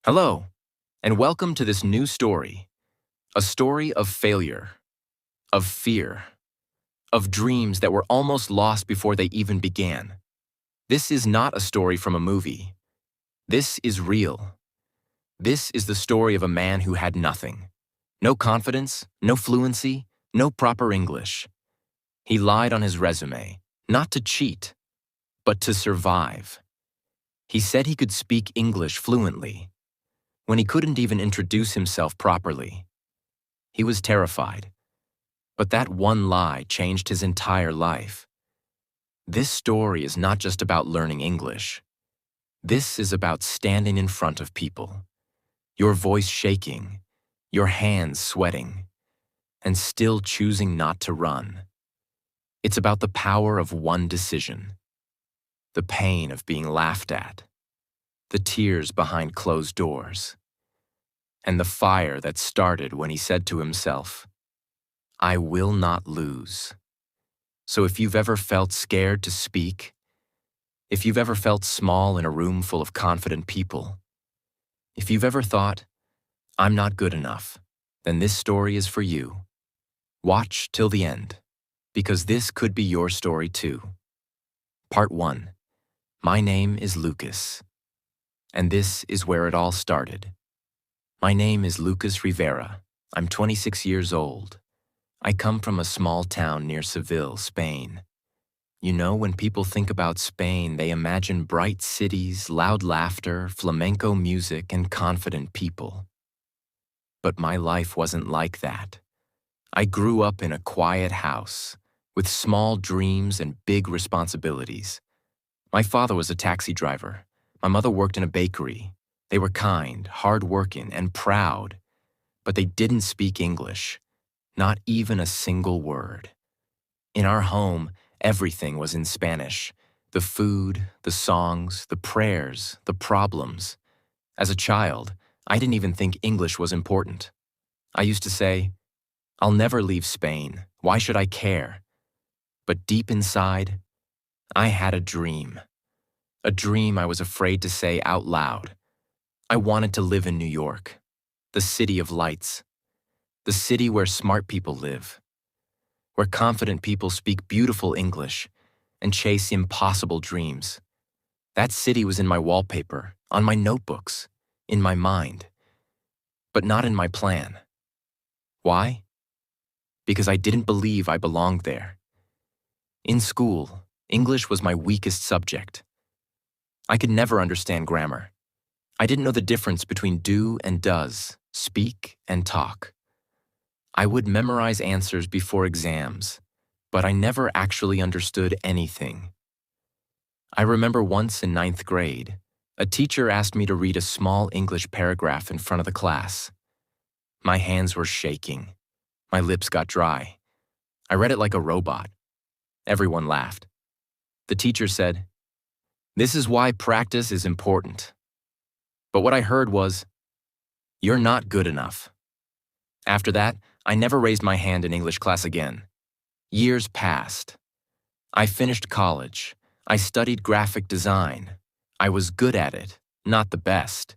Hello, and welcome to this new story. A story of failure, of fear, of dreams that were almost lost before they even began. This is not a story from a movie. This is real. This is the story of a man who had nothing. No confidence, no fluency, no proper English. He lied on his resume, not to cheat, but to survive. He said he could speak English fluently, when he couldn't even introduce himself properly. He was terrified, but that one lie changed his entire life. This story is not just about learning English. This is about standing in front of people, your voice shaking, your hands sweating, and still choosing not to run. It's about the power of one decision, the pain of being laughed at, the tears behind closed doors, and the fire that started when he said to himself, "I will not lose." So if you've ever felt scared to speak, if you've ever felt small in a room full of confident people, if you've ever thought, "I'm not good enough," then this story is for you. Watch till the end, because this could be your story too. Part 1. My name is Lucas, and this is where it all started. My name is Lucas Rivera. I'm 26 years old. I come from a small town near Seville, Spain. You know, when people think about Spain, they imagine bright cities, loud laughter, flamenco music, and confident people. But my life wasn't like that. I grew up in a quiet house, with small dreams and big responsibilities. My father was a taxi driver. My mother worked in a bakery. They were kind, hardworking, and proud, but they didn't speak English, not even a single word. In our home, everything was in Spanish: the food, the songs, the prayers, the problems. As a child, I didn't even think English was important. I used to say, "I'll never leave Spain. Why should I care?" But deep inside, I had a dream I was afraid to say out loud. I wanted to live in New York, the city of lights, the city where smart people live, where confident people speak beautiful English and chase impossible dreams. That city was in my wallpaper, on my notebooks, in my mind, but not in my plan. Why? Because I didn't believe I belonged there. In school, English was my weakest subject. I could never understand grammar. I didn't know the difference between do and does, speak and talk. I would memorize answers before exams, but I never actually understood anything. I remember once in 9th grade, a teacher asked me to read a small English paragraph in front of the class. My hands were shaking. My lips got dry. I read it like a robot. Everyone laughed. The teacher said, "This is why practice is important." But what I heard was, "You're not good enough." After that, I never raised my hand in English class again. Years passed. I finished college. I studied graphic design. I was good at it, not the best,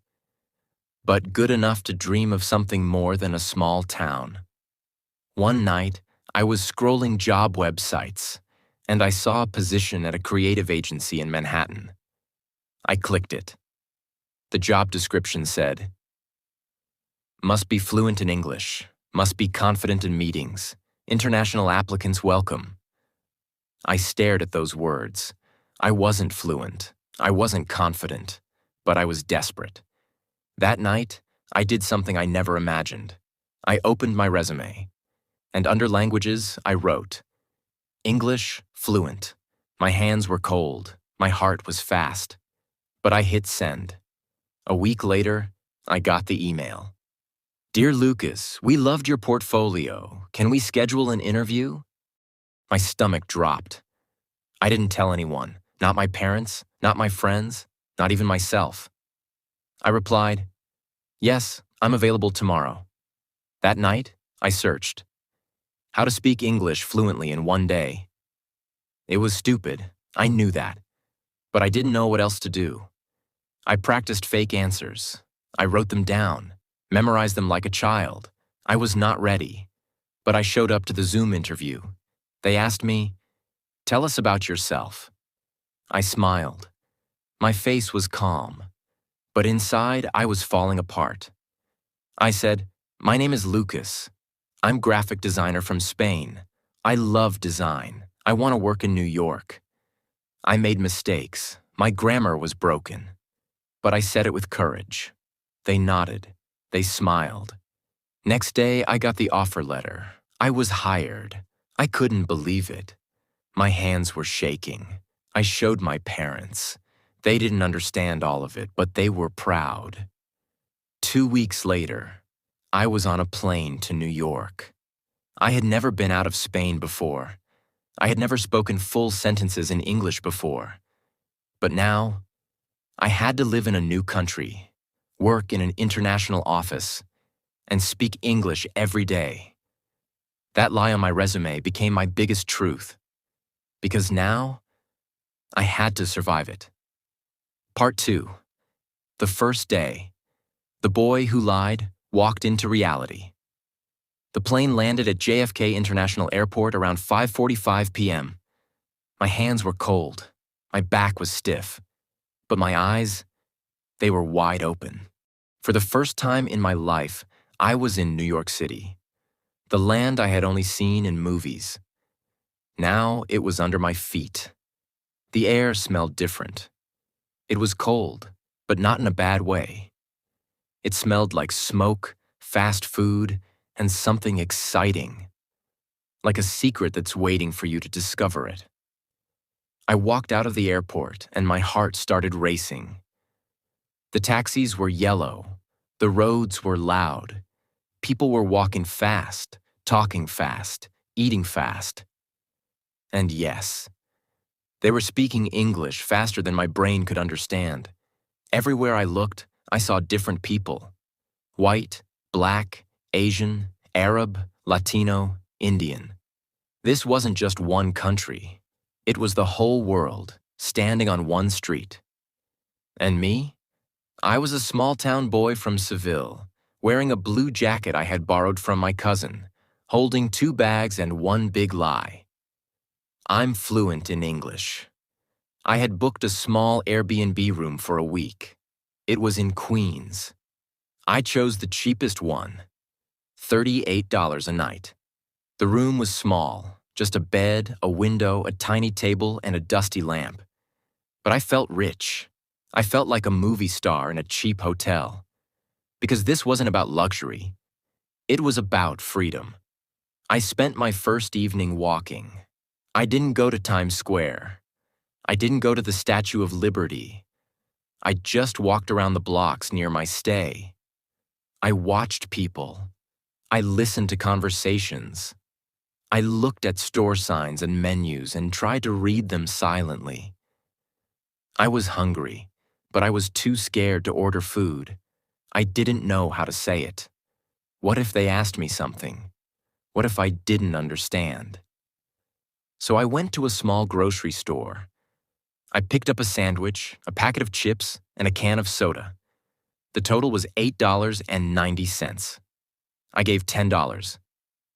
but good enough to dream of something more than a small town. One night, I was scrolling job websites, and I saw a position at a creative agency in Manhattan. I clicked it. The job description said, "Must be fluent in English, must be confident in meetings, international applicants welcome." I stared at those words. I wasn't fluent, I wasn't confident, but I was desperate. That night, I did something I never imagined. I opened my resume, and under languages, I wrote, English fluent. My hands were cold, my heart was fast, but I hit send. A week later, I got the email. "Dear Lucas, we loved your portfolio. Can we schedule an interview?" My stomach dropped. I didn't tell anyone, not my parents, not my friends, not even myself. I replied, "Yes, I'm available tomorrow." That night, I searched. How to speak English fluently in one day. It was stupid, I knew that, but I didn't know what else to do. I practiced fake answers. I wrote them down, memorized them like a child. I was not ready, but I showed up to the Zoom interview. They asked me, "Tell us about yourself." I smiled. My face was calm, but inside I was falling apart. I said, "My name is Lucas. I'm graphic designer from Spain. I love design. I want to work in New York." I made mistakes. My grammar was broken. But I said it with courage. They nodded. They smiled. Next day, I got the offer letter. I was hired. I couldn't believe it. My hands were shaking. I showed my parents. They didn't understand all of it, but they were proud. 2 weeks later, I was on a plane to New York. I had never been out of Spain before. I had never spoken full sentences in English before. But now, I had to live in a new country, work in an international office, and speak English every day. That lie on my resume became my biggest truth, because now I had to survive it. Part 2. The first day. The boy who lied walked into reality. The plane landed at JFK International Airport around 5:45 p.m. My hands were cold. My back was stiff. But my eyes, they were wide open. For the first time in my life, I was in New York City, the land I had only seen in movies. Now it was under my feet. The air smelled different. It was cold, but not in a bad way. It smelled like smoke, fast food, and something exciting, like a secret that's waiting for you to discover it. I walked out of the airport and my heart started racing. The taxis were yellow. The roads were loud. People were walking fast, talking fast, eating fast. And yes, they were speaking English faster than my brain could understand. Everywhere I looked, I saw different people. White, black, Asian, Arab, Latino, Indian. This wasn't just one country. It was the whole world, standing on one street. And me? I was a small-town boy from Seville, wearing a blue jacket I had borrowed from my cousin, holding 2 bags and one big lie. I'm fluent in English. I had booked a small Airbnb room for a week. It was in Queens. I chose the cheapest one, $38 a night. The room was small, just a bed, a window, a tiny table, and a dusty lamp. But I felt rich. I felt like a movie star in a cheap hotel. Because this wasn't about luxury. It was about freedom. I spent my first evening walking. I didn't go to Times Square. I didn't go to the Statue of Liberty. I just walked around the blocks near my stay. I watched people. I listened to conversations. I looked at store signs and menus and tried to read them silently. I was hungry, but I was too scared to order food. I didn't know how to say it. What if they asked me something? What if I didn't understand? So I went to a small grocery store. I picked up a sandwich, a packet of chips, and a can of soda. The total was $8.90. I gave $10.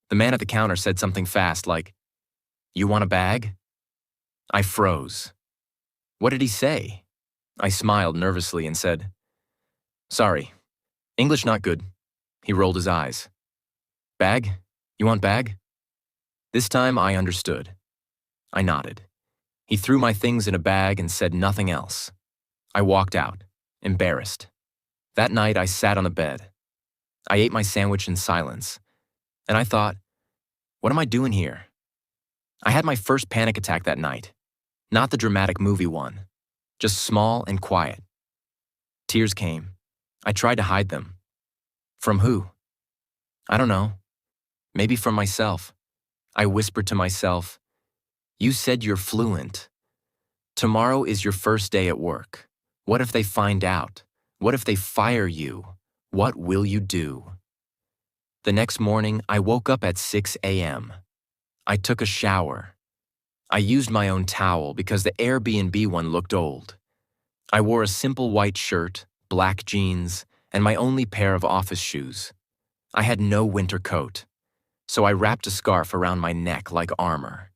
The man at the counter said something fast like, "You want a bag?" I froze. What did he say? I smiled nervously and said, "Sorry, English not good." He rolled his eyes. "Bag? You want bag?" This time I understood. I nodded. He threw my things in a bag and said nothing else. I walked out, embarrassed. That night I sat on the bed. I ate my sandwich in silence, and I thought, what am I doing here? I had my first panic attack that night. Not the dramatic movie one, just small and quiet. Tears came. I tried to hide them. From who? I don't know. Maybe from myself. I whispered to myself, "You said you're fluent. Tomorrow is your first day at work. What if they find out? What if they fire you? What will you do?" The next morning, I woke up at 6 a.m. I took a shower. I used my own towel because the Airbnb one looked old. I wore a simple white shirt, black jeans, and my only pair of office shoes. I had no winter coat, so I wrapped a scarf around my neck like armor.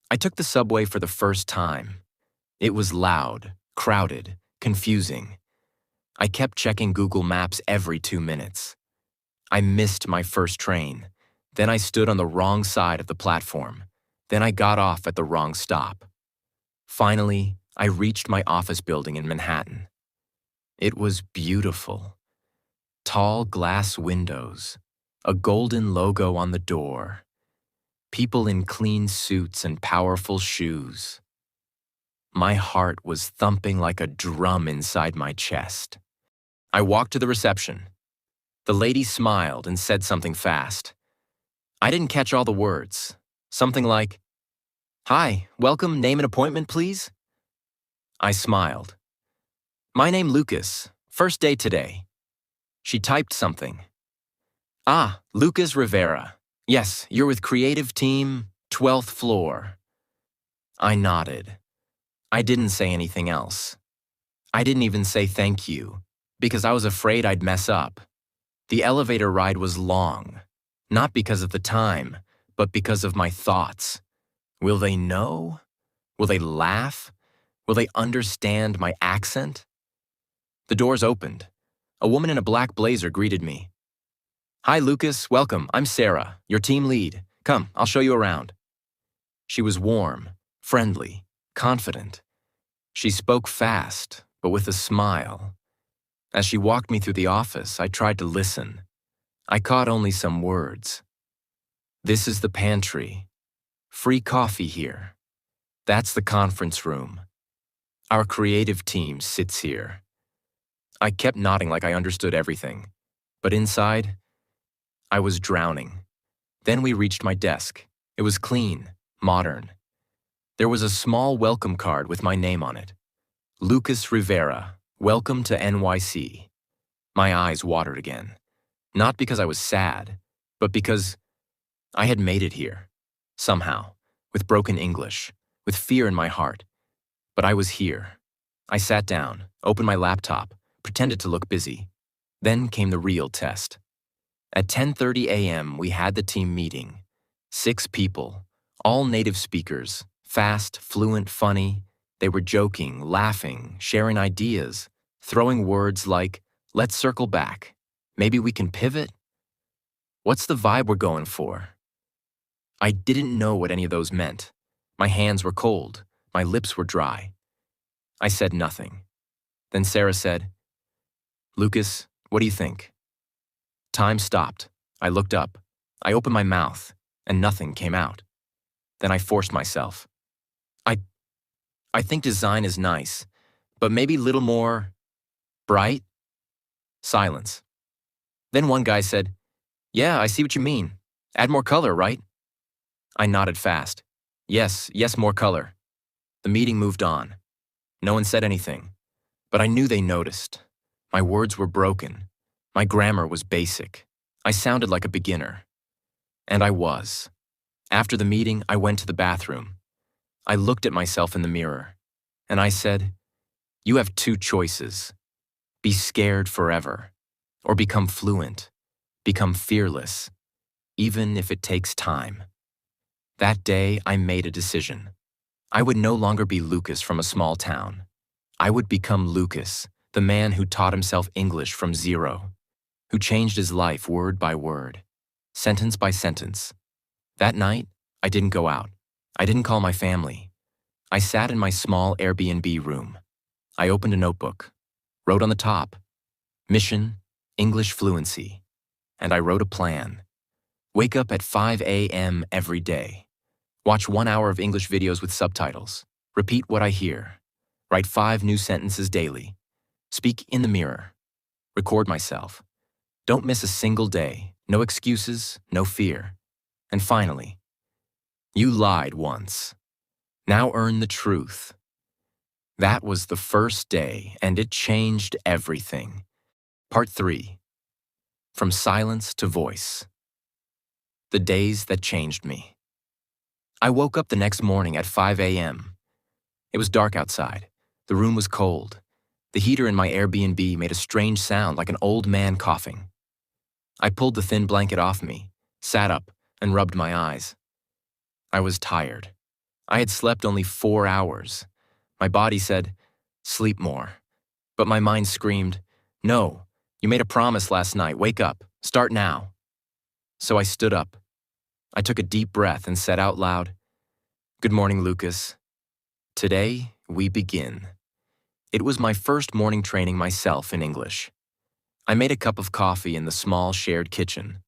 I took the subway for the first time. It was loud, crowded, confusing. I kept checking Google Maps every 2 minutes. I missed my first train. Then I stood on the wrong side of the platform. Then I got off at the wrong stop. Finally, I reached my office building in Manhattan. It was beautiful. Tall glass windows, a golden logo on the door, people in clean suits and powerful shoes. My heart was thumping like a drum inside my chest. I walked to the reception. The lady smiled and said something fast. I didn't catch all the words. Something like, "Hi, welcome, name and appointment, please?" I smiled. "My name Lucas, first day today." She typed something. "Ah, Lucas Rivera. Yes, you're with creative team, 12th floor." I nodded. I didn't say anything else. I didn't even say thank you, because I was afraid I'd mess up. The elevator ride was long, not because of the time, but because of my thoughts. Will they know? Will they laugh? Will they understand my accent? The doors opened. A woman in a black blazer greeted me. "Hi, Lucas. Welcome. I'm Sarah, your team lead. Come, I'll show you around." She was warm, friendly, confident. She spoke fast, but with a smile. As she walked me through the office, I tried to listen. I caught only some words. "This is the pantry. Free coffee here. That's the conference room. Our creative team sits here." I kept nodding like I understood everything, but inside, I was drowning. Then we reached my desk. It was clean, modern. There was a small welcome card with my name on it. Lucas Rivera, welcome to NYC. My eyes watered again. Not because I was sad, but because I had made it here. Somehow, with broken English, with fear in my heart. But I was here. I sat down, opened my laptop, pretended to look busy. Then came the real test. At 10:30 a.m., we had the team meeting. 6 people, all native speakers, fast, fluent, funny. They were joking, laughing, sharing ideas, throwing words like, "Let's circle back. Maybe we can pivot." What's the vibe we're going for? I didn't know what any of those meant. My hands were cold. My lips were dry. I said nothing. Then Sarah said, "Lucas, what do you think?" Time stopped. I looked up. I opened my mouth, and nothing came out. Then I forced myself. I think design is nice, but maybe a little more bright? Silence. Then one guy said, "Yeah, I see what you mean. Add more color, right?" I nodded fast. Yes, more color." The meeting moved on. No one said anything, but I knew they noticed. My words were broken. My grammar was basic. I sounded like a beginner. And I was. After the meeting, I went to the bathroom. I looked at myself in the mirror, and I said, "You have 2 choices. Be scared forever, or become fluent, become fearless, even if it takes time." That day, I made a decision. I would no longer be Lucas from a small town. I would become Lucas, the man who taught himself English from zero, who changed his life word by word, sentence by sentence. That night, I didn't go out. I didn't call my family. I sat in my small Airbnb room. I opened a notebook, wrote on the top, "Mission, English fluency," and I wrote a plan. Wake up at 5 a.m. every day. Watch 1 hour of English videos with subtitles. Repeat what I hear. Write 5 new sentences daily. Speak in the mirror. Record myself. Don't miss a single day. No excuses, no fear. And finally, you lied once. Now earn the truth. That was the first day, and it changed everything. Part 3. From silence to voice. The days that changed me. I woke up the next morning at 5 a.m. It was dark outside. The room was cold. The heater in my Airbnb made a strange sound like an old man coughing. I pulled the thin blanket off me, sat up, and rubbed my eyes. I was tired. I had slept only 4 hours. My body said, "Sleep more." But my mind screamed, "No, you made a promise last night. Wake up. Start now." So I stood up. I took a deep breath and said out loud, "Good morning, Lucas. Today, we begin." It was my first morning training myself in English. I made a cup of coffee in the small shared kitchen.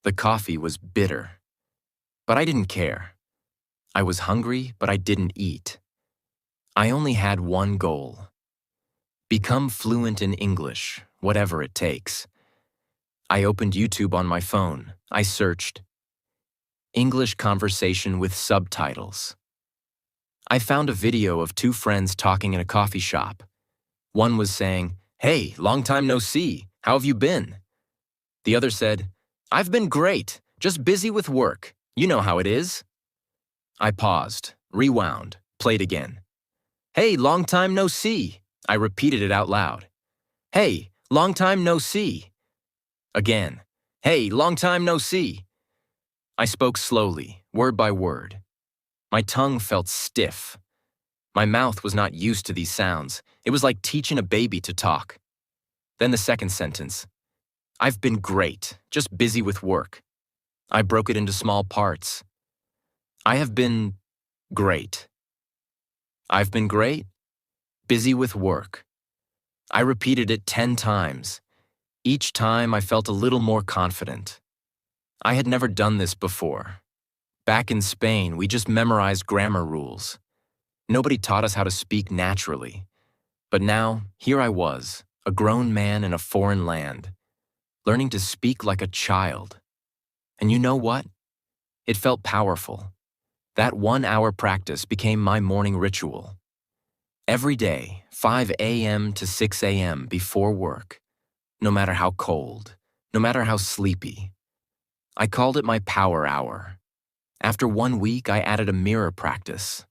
The coffee was bitter. But I didn't care. I was hungry, but I didn't eat. I only had one goal: become fluent in English, whatever it takes. I opened YouTube on my phone. I searched English conversation with subtitles. I found a video of two friends talking in a coffee shop. One was saying, "Hey, long time no see. How have you been?" The other said, "I've been great, just busy with work. You know how it is." I paused, rewound, played again. "Hey, long time no see." I repeated it out loud. "Hey, long time no see." Again. "Hey, long time no see." I spoke slowly, word by word. My tongue felt stiff. My mouth was not used to these sounds. It was like teaching a baby to talk. Then the second sentence. "I've been great, just busy with work." I broke it into small parts. I have been great. I've been great, busy with work. I repeated it 10 times. Each time I felt a little more confident. I had never done this before. Back in Spain, we just memorized grammar rules. Nobody taught us how to speak naturally. But now, here I was, a grown man in a foreign land, learning to speak like a child. And you know what? It felt powerful. That 1-hour practice became my morning ritual. Every day, 5 a.m. to 6 a.m. before work, no matter how cold, no matter how sleepy. I called it my power hour. After 1 week, I added a mirror practice.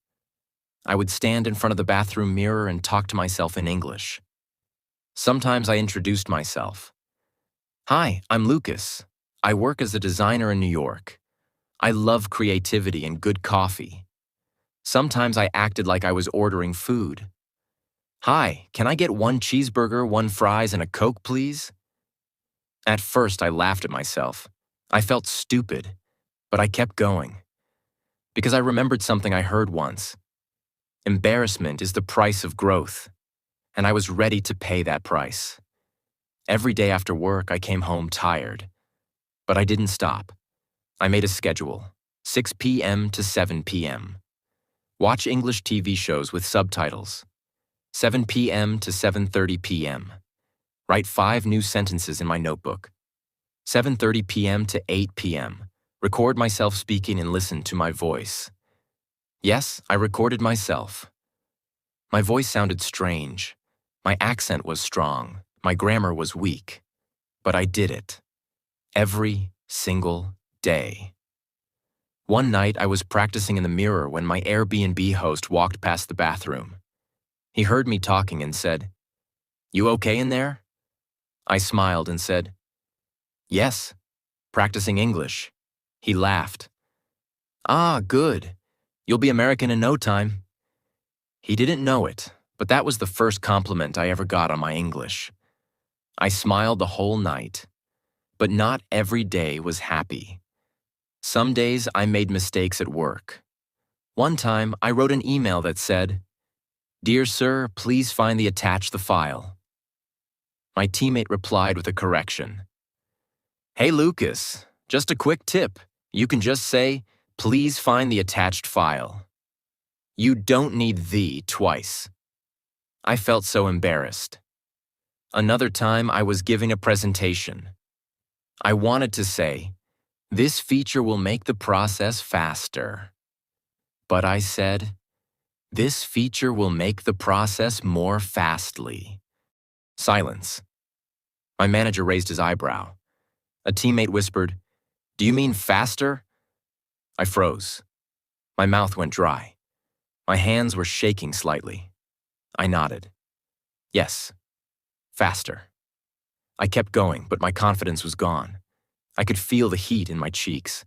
I would stand in front of the bathroom mirror and talk to myself in English. Sometimes I introduced myself. "Hi, I'm Lucas. I work as a designer in New York. I love creativity and good coffee." Sometimes I acted like I was ordering food. "Hi, can I get 1 cheeseburger, 1 fries, and a Coke, please?" At first, I laughed at myself. I felt stupid, but I kept going. Because I remembered something I heard once. Embarrassment is the price of growth, and I was ready to pay that price. Every day after work, I came home tired. But I didn't stop. I made a schedule, 6 p.m. to 7 p.m. Watch English TV shows with subtitles. 7 p.m. to 7:30 p.m. Write 5 new sentences in my notebook. 7:30 p.m. to 8 p.m. Record myself speaking and listen to my voice. Yes, I recorded myself. My voice sounded strange. My accent was strong. My grammar was weak. But I did it. Every single day. One night, I was practicing in the mirror when my Airbnb host walked past the bathroom. He heard me talking and said, "You okay in there?" I smiled and said, "Yes, practicing English." He laughed. "Ah, good. You'll be American in no time." He didn't know it, but that was the first compliment I ever got on my English. I smiled the whole night, but not every day was happy. Some days I made mistakes at work. One time I wrote an email that said, "Dear sir, please find the file." My teammate replied with a correction. "Hey Lucas, just a quick tip. You can just say, 'Please find the attached file.' You don't need 'the' twice." I felt so embarrassed. Another time I was giving a presentation. I wanted to say, "This feature will make the process faster." But I said, "This feature will make the process more fastly." Silence. My manager raised his eyebrow. A teammate whispered, "Do you mean faster?" I froze. My mouth went dry. My hands were shaking slightly. I nodded. Yes, faster. I kept going, but my confidence was gone. I could feel the heat in my cheeks.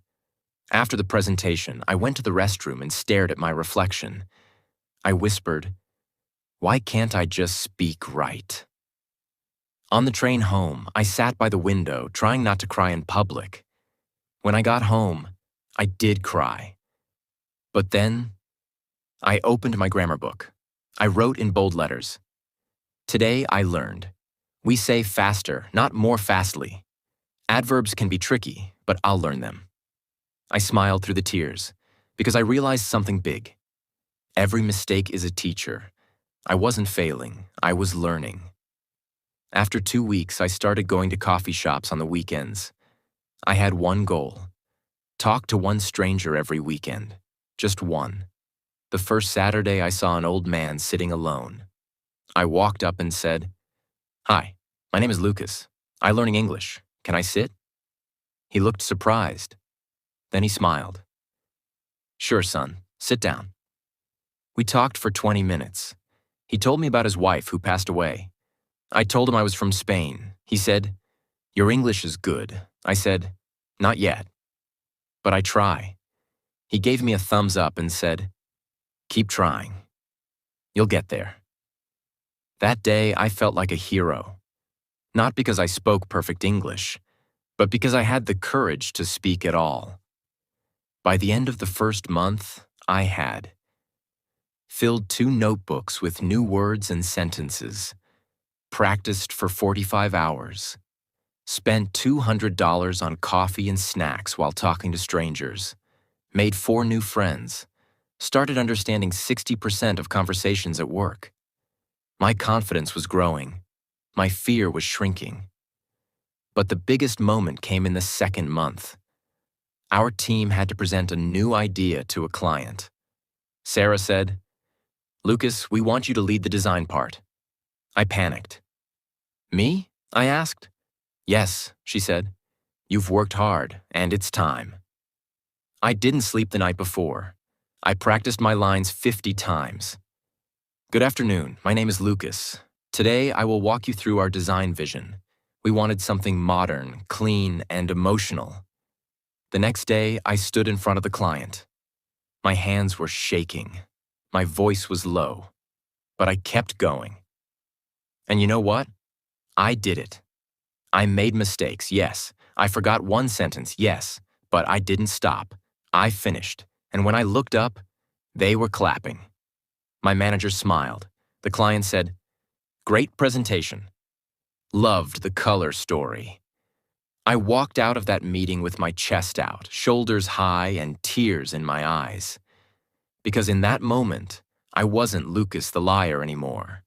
After the presentation, I went to the restroom and stared at my reflection. I whispered, "Why can't I just speak right?" On the train home, I sat by the window, trying not to cry in public. When I got home, I did cry. But then, I opened my grammar book. I wrote in bold letters, "Today I learned. We say faster, not more fastly. Adverbs can be tricky, but I'll learn them." I smiled through the tears, because I realized something big. Every mistake is a teacher. I wasn't failing, I was learning. After 2 weeks, I started going to coffee shops on the weekends. I had one goal: talk to one stranger every weekend. Just one. The first Saturday, I saw an old man sitting alone. I walked up and said, "Hi, my name is Lucas. I'm learning English. Can I sit?" He looked surprised. Then he smiled. "Sure, son. Sit down." We talked for 20 minutes. He told me about his wife who passed away. I told him I was from Spain. He said, "Your English is good." I said, "Not yet, but I try." He gave me a thumbs up and said, "Keep trying. You'll get there." That day, I felt like a hero. Not because I spoke perfect English, but because I had the courage to speak at all. By the end of the first month, I had filled 2 notebooks with new words and sentences, practiced for 45 hours, spent $200 on coffee and snacks while talking to strangers, made 4 new friends, started understanding 60% of conversations at work. My confidence was growing. My fear was shrinking. But the biggest moment came in the second month. Our team had to present a new idea to a client. Sarah said, "Lucas, we want you to lead the design part." I panicked. "Me?" I asked. "Yes," she said. "You've worked hard, and it's time." I didn't sleep the night before. I practiced my lines 50 times. "Good afternoon, my name is Lucas. Today I will walk you through our design vision. We wanted something modern, clean, and emotional." The next day, I stood in front of the client. My hands were shaking. My voice was low. But I kept going. And you know what? I did it. I made mistakes, yes. I forgot one sentence, yes. But I didn't stop. I finished. And when I looked up, they were clapping. My manager smiled. The client said, "Great presentation. Loved the color story." I walked out of that meeting with my chest out, shoulders high, and tears in my eyes. Because in that moment, I wasn't Lucas the liar anymore.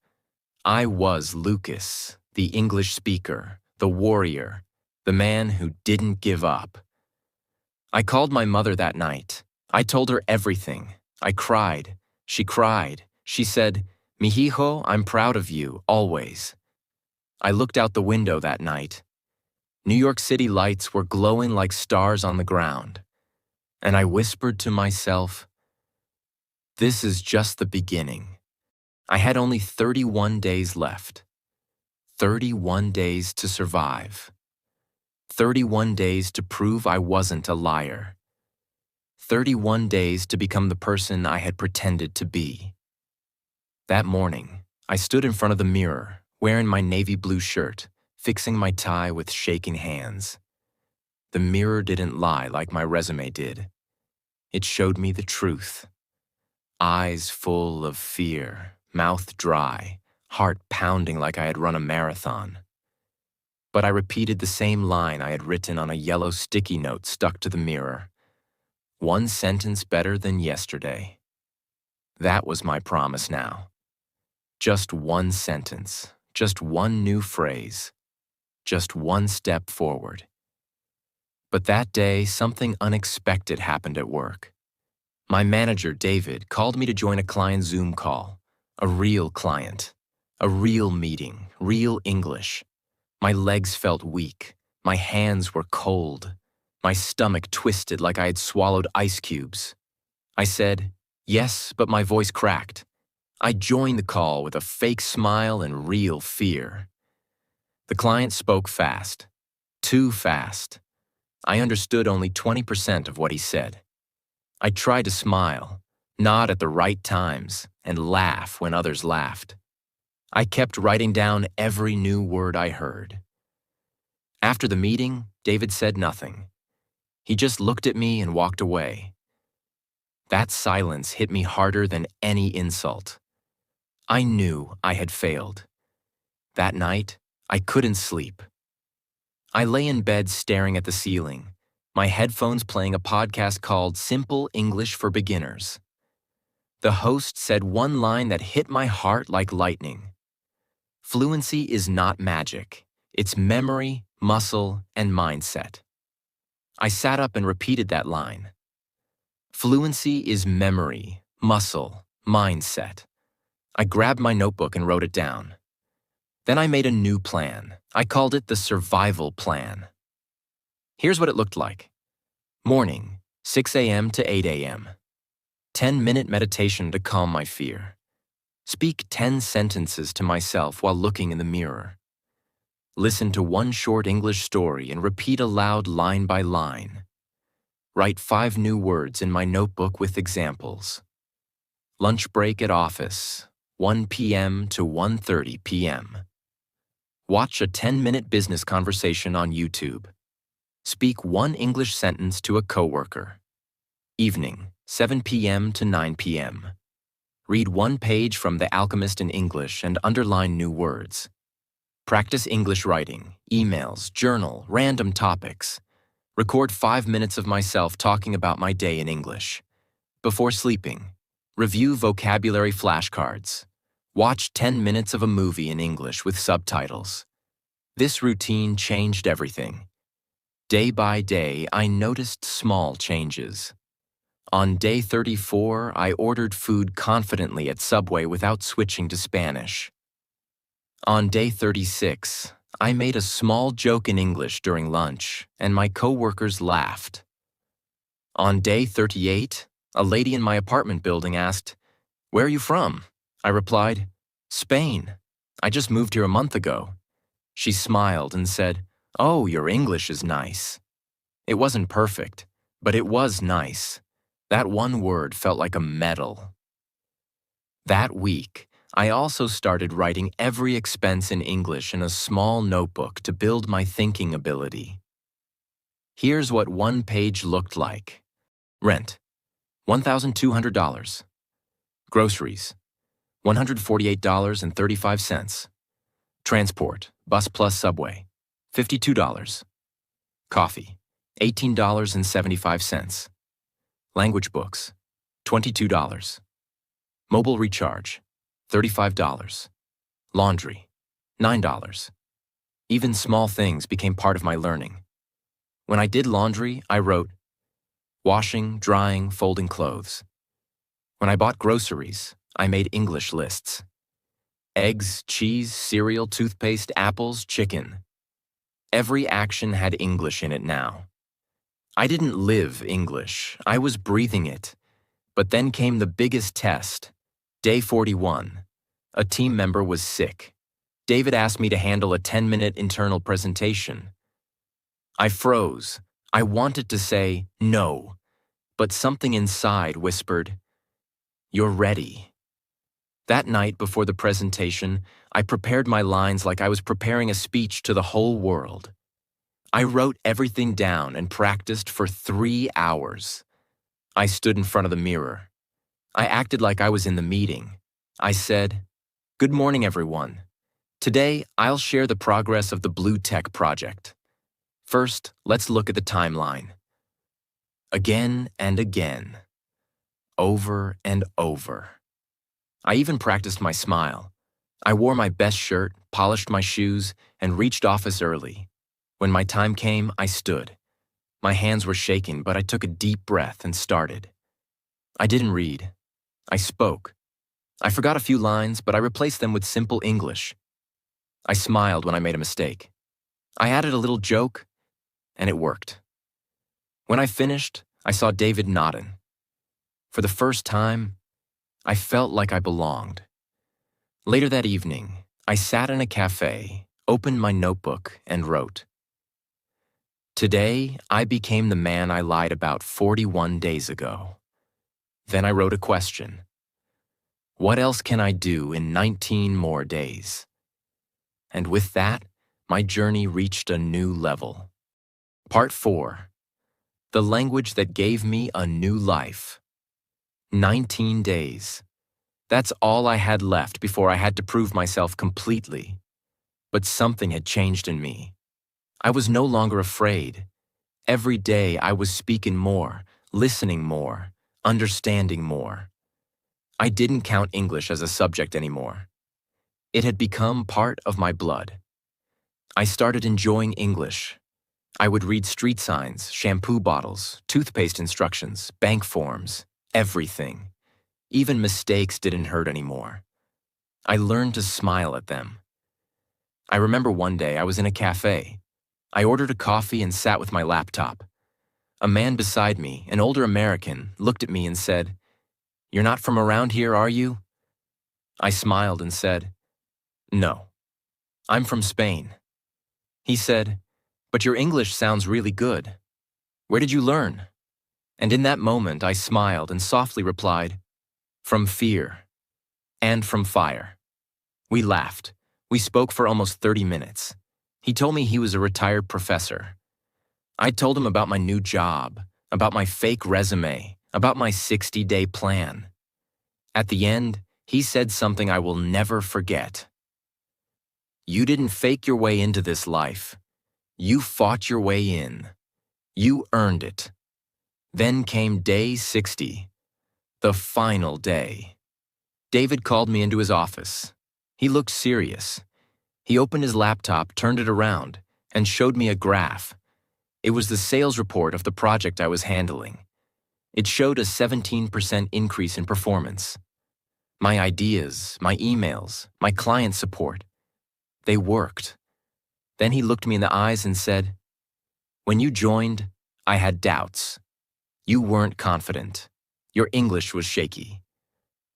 I was Lucas, the English speaker, the warrior, the man who didn't give up. I called my mother that night. I told her everything. I cried. She cried. She said, "Mihijo, I'm proud of you, always." I looked out the window that night. New York City lights were glowing like stars on the ground. And I whispered to myself, "This is just the beginning." I had only 31 days left. 31 days to survive. 31 days to prove I wasn't a liar. 31 days to become the person I had pretended to be. That morning, I stood in front of the mirror, wearing my navy blue shirt, fixing my tie with shaking hands. The mirror didn't lie like my resume did. It showed me the truth. Eyes full of fear, mouth dry, heart pounding like I had run a marathon. But I repeated the same line I had written on a yellow sticky note stuck to the mirror. One sentence better than yesterday. That was my promise now. Just one sentence, just one new phrase, just one step forward. But that day, something unexpected happened at work. My manager, David, called me to join a client Zoom call. A real client. A real meeting. Real English. My legs felt weak. My hands were cold. My stomach twisted like I had swallowed ice cubes. I said, "Yes," but my voice cracked. I joined the call with a fake smile and real fear. The client spoke fast. Too fast. I understood only 20% of what he said. I tried to smile, nod at the right times, and laugh when others laughed. I kept writing down every new word I heard. After the meeting, David said nothing. He just looked at me and walked away. That silence hit me harder than any insult. I knew I had failed. That night, I couldn't sleep. I lay in bed staring at the ceiling, my headphones playing a podcast called Simple English for Beginners. The host said one line that hit my heart like lightning. Fluency is not magic. It's memory, muscle, and mindset. I sat up and repeated that line. Fluency is memory, muscle, mindset. I grabbed my notebook and wrote it down. Then I made a new plan. I called it the survival plan. Here's what it looked like. Morning, 6 a.m. to 8 a.m. 10-minute meditation to calm my fear. Speak 10 sentences to myself while looking in the mirror. Listen to one short English story and repeat aloud line by line. Write 5 new words in my notebook with examples. Lunch break at office, 1 p.m. to 1:30 p.m. Watch a 10-minute business conversation on YouTube. Speak one English sentence to a coworker. Evening, 7 p.m. to 9 p.m. Read one page from The Alchemist in English and underline new words. Practice English writing, emails, journal, random topics. Record 5 minutes of myself talking about my day in English. Before sleeping, review vocabulary flashcards. Watch 10 minutes of a movie in English with subtitles. This routine changed everything. Day by day, I noticed small changes. On day 34, I ordered food confidently at Subway without switching to Spanish. On day 36, I made a small joke in English during lunch, and my coworkers laughed. On day 38, a lady in my apartment building asked, "Where are you from?" I replied, "Spain. I just moved here a month ago." She smiled and said, "Oh, your English is nice." It wasn't perfect, but it was nice. That one word felt like a medal. That week, I also started writing every expense in English in a small notebook to build my thinking ability. Here's what one page looked like. Rent, $1,200. Groceries, $148.35. Transport, bus plus subway, $52. Coffee, $18.75. Language books, $22. Mobile recharge, $35. Laundry, $9. Even small things became part of my learning. When I did laundry, I wrote, washing, drying, folding clothes. When I bought groceries, I made English lists. Eggs, cheese, cereal, toothpaste, apples, chicken. Every action had English in it now. I didn't live English, I was breathing it. But then came the biggest test. Day 41. A team member was sick. David asked me to handle a 10-minute internal presentation. I froze. I wanted to say no, but something inside whispered, "You're ready." That night before the presentation, I prepared my lines like I was preparing a speech to the whole world. I wrote everything down and practiced for 3 hours. I stood in front of the mirror. I acted like I was in the meeting. I said, "Good morning, everyone. Today, I'll share the progress of the Blue Tech project. First, let's look at the timeline." Again and again. Over and over. I even practiced my smile. I wore my best shirt, polished my shoes, and reached office early. When my time came, I stood. My hands were shaking, but I took a deep breath and started. I didn't read. I spoke. I forgot a few lines, but I replaced them with simple English. I smiled when I made a mistake. I added a little joke, and it worked. When I finished, I saw David nodding. For the first time, I felt like I belonged. Later that evening, I sat in a cafe, opened my notebook, and wrote, "Today, I became the man I lied about 41 days ago." Then I wrote a question. What else can I do in 19 more days? And with that, my journey reached a new level. Part 4. The language that gave me a new life. 19 days. That's all I had left before I had to prove myself completely. But something had changed in me. I was no longer afraid. Every day I was speaking more, listening more, understanding more. I didn't count English as a subject anymore. It had become part of my blood. I started enjoying English. I would read street signs, shampoo bottles, toothpaste instructions, bank forms, everything. Even mistakes didn't hurt anymore. I learned to smile at them. I remember one day I was in a cafe. I ordered a coffee and sat with my laptop. A man beside me, an older American, looked at me and said, "You're not from around here, are you?" I smiled and said, "No, I'm from Spain." He said, "But your English sounds really good. Where did you learn?" And in that moment, I smiled and softly replied, "From fear and from fire." We laughed. We spoke for almost 30 minutes. He told me he was a retired professor. I told him about my new job, about my fake resume, about my 60-day plan. At the end, he said something I will never forget. "You didn't fake your way into this life. You fought your way in. You earned it." Then came day 60, the final day. David called me into his office. He looked serious. He opened his laptop, turned it around, and showed me a graph. It was the sales report of the project I was handling. It showed a 17% increase in performance. My ideas, my emails, my client support, they worked. Then he looked me in the eyes and said, "When you joined, I had doubts. You weren't confident. Your English was shaky.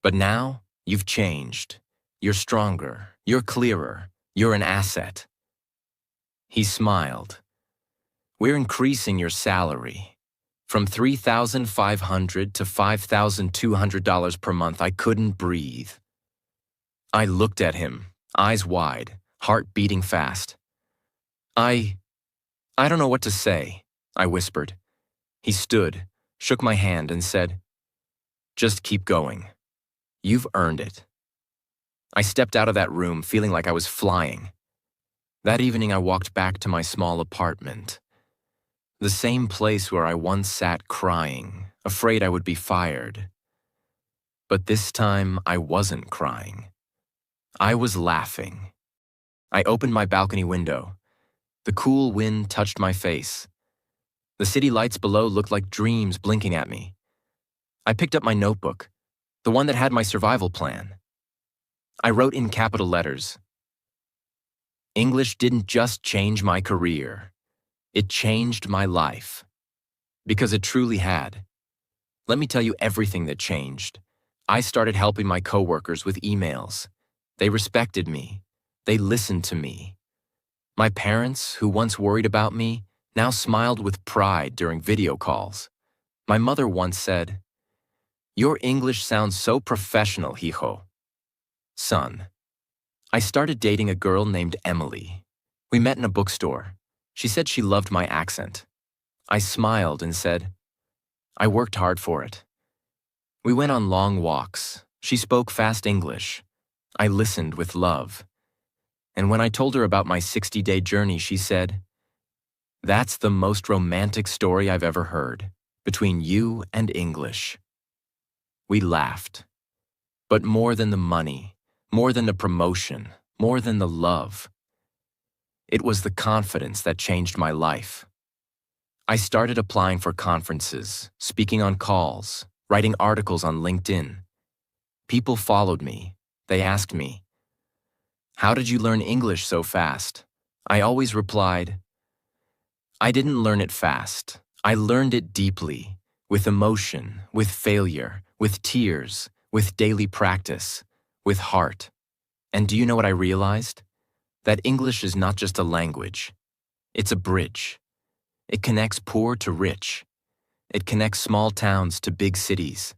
But now, you've changed. You're stronger. You're clearer. You're an asset." He smiled. "We're increasing your salary. From $3,500 to $5,200 per month." I couldn't breathe. I looked at him, eyes wide, heart beating fast. I don't know what to say," I whispered. He stood, shook my hand, and said, "Just keep going. You've earned it." I stepped out of that room feeling like I was flying. That evening I walked back to my small apartment. The same place where I once sat crying, afraid I would be fired. But this time I wasn't crying. I was laughing. I opened my balcony window. The cool wind touched my face. The city lights below looked like dreams blinking at me. I picked up my notebook, the one that had my survival plan. I wrote in capital letters, "English didn't just change my career. It changed my life." Because it truly had. Let me tell you everything that changed. I started helping my coworkers with emails. They respected me. They listened to me. My parents, who once worried about me, now smiled with pride during video calls. My mother once said, "Your English sounds so professional, hijo." Son. I started dating a girl named Emily. We met in a bookstore. She said she loved my accent. I smiled and said, "I worked hard for it." We went on long walks. She spoke fast English. I listened with love. And when I told her about my 60-day journey, she said, "That's the most romantic story I've ever heard, between you and English." We laughed. But more than the money, more than the promotion, more than the love, it was the confidence that changed my life. I started applying for conferences, speaking on calls, writing articles on LinkedIn. People followed me. They asked me, "How did you learn English so fast?" I always replied, "I didn't learn it fast. I learned it deeply, with emotion, with failure, with tears, with daily practice, with heart. And do you know what I realized? That English is not just a language. It's a bridge. It connects poor to rich. It connects small towns to big cities.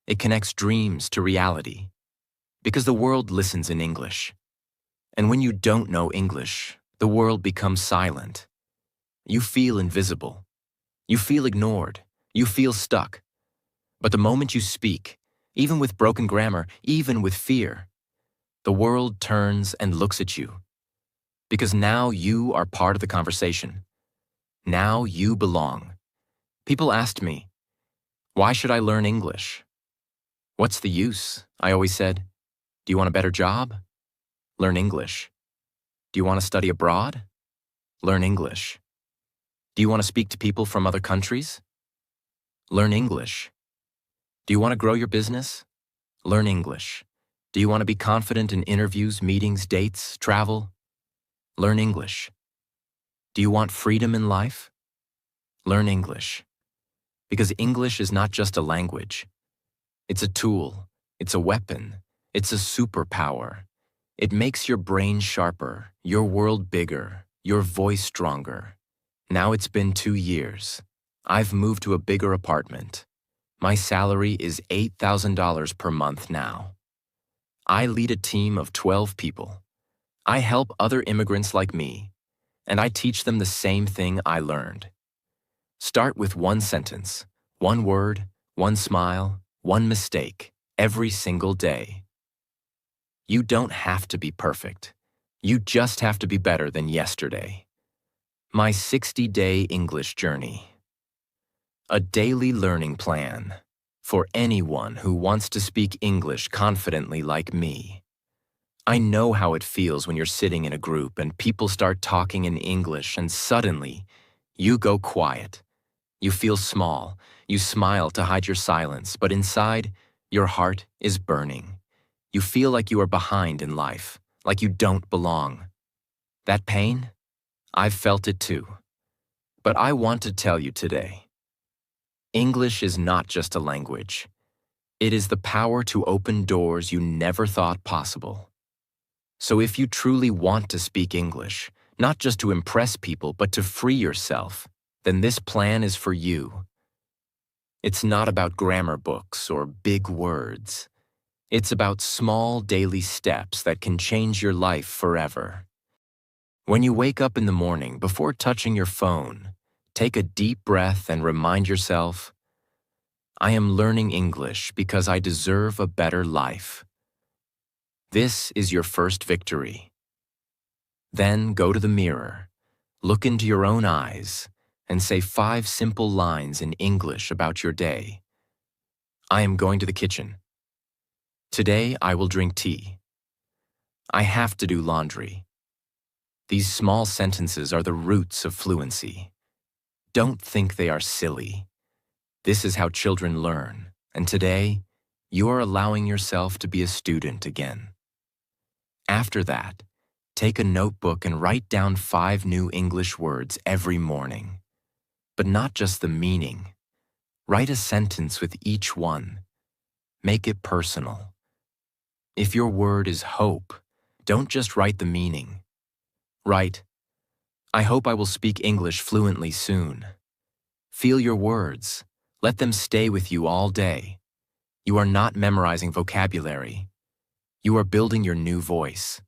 It connects dreams to reality. Because the world listens in English. And when you don't know English, the world becomes silent. You feel invisible. You feel ignored. You feel stuck. But the moment you speak, even with broken grammar, even with fear, the world turns and looks at you. Because now you are part of the conversation. Now you belong. People asked me, why should I learn English? What's the use? I always said, do you want a better job? Learn English. Do you want to study abroad? Learn English. Do you want to speak to people from other countries? Learn English. Do you want to grow your business? Learn English. Do you want to be confident in interviews, meetings, dates, travel? Learn English. Do you want freedom in life? Learn English. Because English is not just a language. It's a tool. It's a weapon. It's a superpower. It makes your brain sharper, your world bigger, your voice stronger. Now it's been 2 years. I've moved to a bigger apartment. My salary is $8,000 per month now. I lead a team of 12 people. I help other immigrants like me, and I teach them the same thing I learned. Start with one sentence, one word, one smile, one mistake, every single day. You don't have to be perfect. You just have to be better than yesterday. My 60-day English journey. A daily learning plan for anyone who wants to speak English confidently like me. I know how it feels when you're sitting in a group and people start talking in English and suddenly you go quiet. You feel small. You smile to hide your silence, but inside, your heart is burning. You feel like you are behind in life, like you don't belong. That pain? I've felt it too. But I want to tell you today, English is not just a language. It is the power to open doors you never thought possible. So if you truly want to speak English, not just to impress people, but to free yourself, then this plan is for you. It's not about grammar books or big words. It's about small daily steps that can change your life forever. When you wake up in the morning, before touching your phone, take a deep breath and remind yourself, I am learning English because I deserve a better life. This is your first victory. Then go to the mirror, look into your own eyes, and say 5 simple lines in English about your day. I am going to the kitchen. Today I will drink tea. I have to do laundry. These small sentences are the roots of fluency. Don't think they are silly. This is how children learn, and today, you are allowing yourself to be a student again. After that, take a notebook and write down 5 new English words every morning. But not just the meaning. Write a sentence with each one. Make it personal. If your word is hope, don't just write the meaning. Write, I hope I will speak English fluently soon. Feel your words. Let them stay with you all day. You are not memorizing vocabulary. You are building your new voice.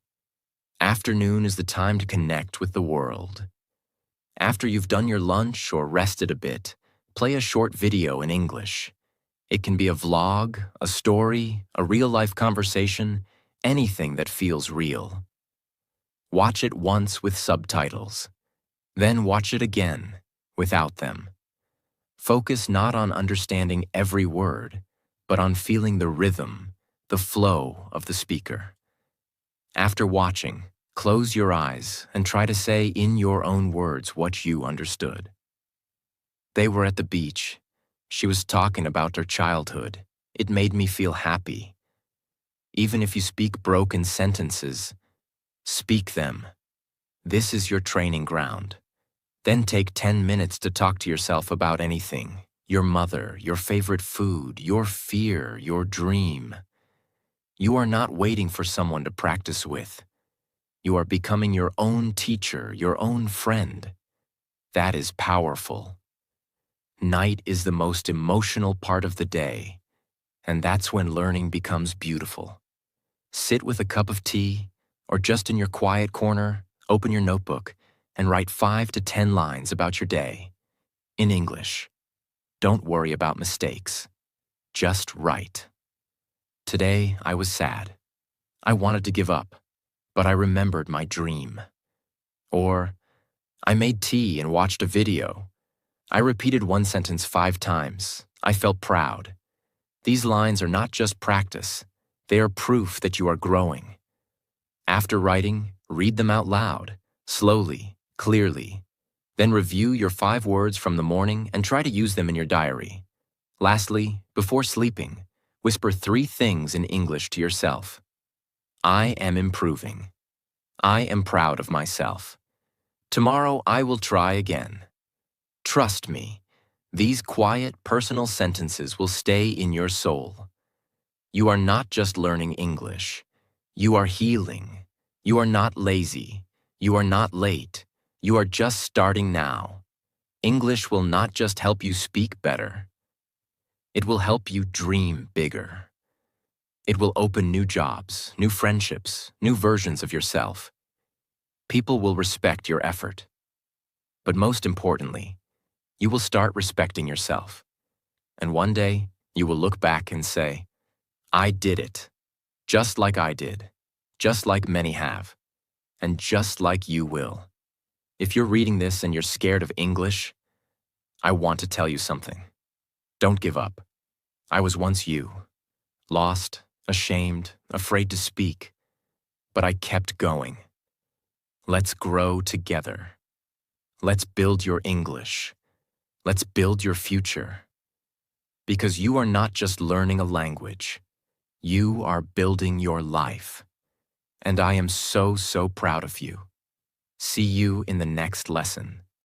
Afternoon is the time to connect with the world. After you've done your lunch or rested a bit, play a short video in English. It can be a vlog, a story, a real-life conversation, anything that feels real. Watch it once with subtitles. Then watch it again, without them. Focus not on understanding every word, but on feeling the rhythm, the flow of the speaker. After watching, close your eyes and try to say in your own words what you understood. They were at the beach. She was talking about her childhood. It made me feel happy. Even if you speak broken sentences, speak them. This is your training ground. Then take 10 minutes to talk to yourself about anything. your mother, your favorite food, your fear, your dream. You are not waiting for someone to practice with. You are becoming your own teacher, your own friend. That is powerful. Night is the most emotional part of the day, and that's when learning becomes beautiful. Sit with a cup of tea, or just in your quiet corner, open your notebook, and write 5 to 10 lines about your day. In English. Don't worry about mistakes. Just write. Today, I was sad. I wanted to give up, but I remembered my dream. Or, I made tea and watched a video. I repeated one sentence 5 times. I felt proud. These lines are not just practice. They are proof that you are growing. After writing, read them out loud, slowly, clearly. Then review your 5 words from the morning and try to use them in your diary. Lastly, before sleeping, whisper 3 things in English to yourself. I am improving. I am proud of myself. Tomorrow I will try again. Trust me, these quiet, personal sentences will stay in your soul. You are not just learning English. You are healing. You are not lazy. You are not late. You are just starting now. English will not just help you speak better. It will help you dream bigger. It will open new jobs, new friendships, new versions of yourself. People will respect your effort. But most importantly, you will start respecting yourself. And one day, you will look back and say, I did it. Just like I did. Just like many have. And just like you will. If you're reading this and you're scared of English, I want to tell you something. Don't give up. I was once you. Lost, ashamed, afraid to speak. But I kept going. Let's grow together. Let's build your English. Let's build your future. Because you are not just learning a language. You are building your life. And I am so, so proud of you. See you in the next lesson.